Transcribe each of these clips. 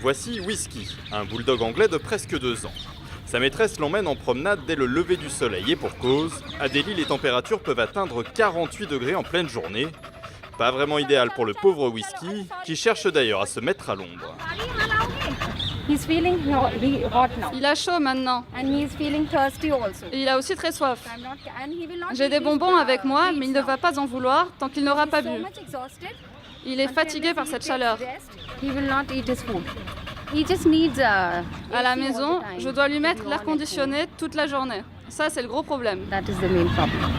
Voici Whisky, un bulldog anglais de presque 2 ans. Sa maîtresse l'emmène en promenade dès le lever du soleil et pour cause, à Delhi les températures peuvent atteindre 48 degrés en pleine journée. Pas vraiment idéal pour le pauvre Whisky, qui cherche d'ailleurs à se mettre à l'ombre. He's feeling hot now. Il a chaud maintenant. And he's feeling thirsty also. Et il a aussi très soif. And he will not J'ai des eat bonbons his, avec moi, mais il ne treats va pas en vouloir tant qu'il n'aura now. pas He's so bu. much exhausted. Il est fatigué par cette chaleur. He will not eat his food. He just needs À la AC all the maison, time. je dois lui mettre He l'air won't conditionné toute la journée. Ça, c'est le gros problème. let food. That is the main problem.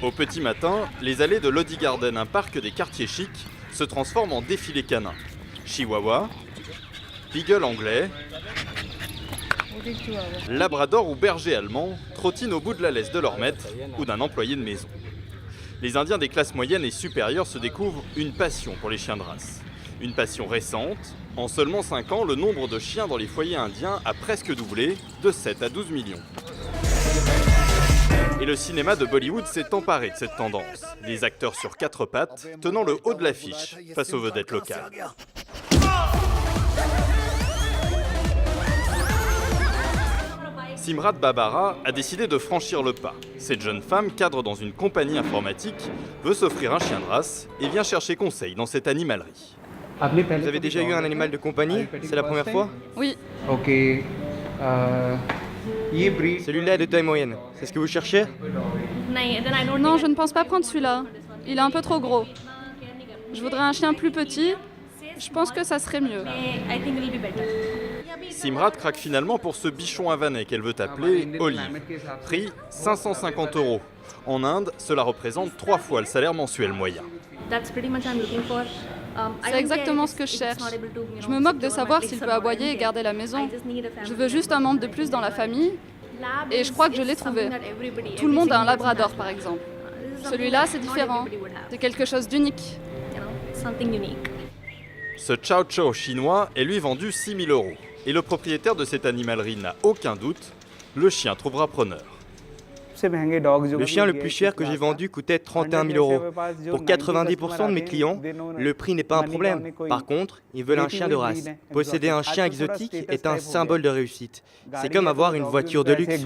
Au petit matin, les allées de Lodi Garden, un parc des quartiers chics, se transforment en défilé canin. Chihuahua, Beagle anglais, Labrador ou berger allemand trottinent au bout de la laisse de leur maître ou d'un employé de maison. Les Indiens des classes moyennes et supérieures se découvrent une passion pour les chiens de race. Une passion récente. En seulement 5 ans, le nombre de chiens dans les foyers indiens a presque doublé, de 7 à 12 millions. Et le cinéma de Bollywood s'est emparé de cette tendance. Les acteurs sur 4 pattes tenant le haut de l'affiche face aux vedettes locales. Simrat Babara a décidé de franchir le pas. Cette jeune femme, cadre dans une compagnie informatique, veut s'offrir un chien de race et vient chercher conseil dans cette animalerie. Vous avez déjà eu un animal de compagnie? C'est la première fois? Oui, Ok. Celui-là est de taille moyenne. C'est ce que vous cherchez? non, je ne pense pas prendre celui-là. Il est un peu trop gros. Je voudrais un chien plus petit. Je pense que ça serait mieux. Simrat craque finalement pour ce bichon havanais qu'elle veut appeler Olive. Prix 550 €. En Inde, cela représente 3 fois le salaire mensuel moyen. C'est exactement ce que je cherche. Je me moque de savoir s'il peut aboyer et garder la maison. Je veux juste un membre de plus dans la famille. Et je crois que je l'ai trouvé. Tout le monde a un labrador, par exemple. Celui-là, c'est différent. C'est quelque chose d'unique. Ce Chow Chow chinois est lui vendu 6 000 €. Et le propriétaire de cette animalerie n'a aucun doute, le chien trouvera preneur. Le chien le plus cher que j'ai vendu coûtait 31 000 €. Pour 90% de mes clients, le prix n'est pas un problème. Par contre, ils veulent un chien de race. Posséder un chien exotique est un symbole de réussite. C'est comme avoir une voiture de luxe.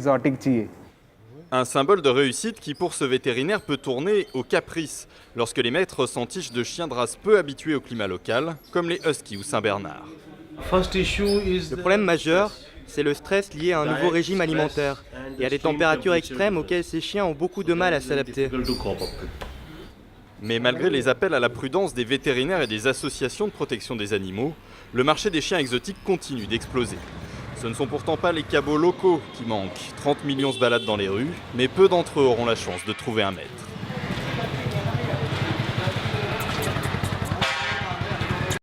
Un symbole de réussite qui, pour ce vétérinaire, peut tourner au caprice lorsque les maîtres s'entichent de chiens de race peu habitués au climat local, comme les Huskies ou Saint-Bernard. Le problème majeur, c'est le stress lié à un nouveau régime alimentaire et à des températures extrêmes auxquelles ces chiens ont beaucoup de mal à s'adapter. Mais malgré les appels à la prudence des vétérinaires et des associations de protection des animaux, le marché des chiens exotiques continue d'exploser. Ce ne sont pourtant pas les cabots locaux qui manquent. 30 millions se baladent dans les rues, mais peu d'entre eux auront la chance de trouver un maître.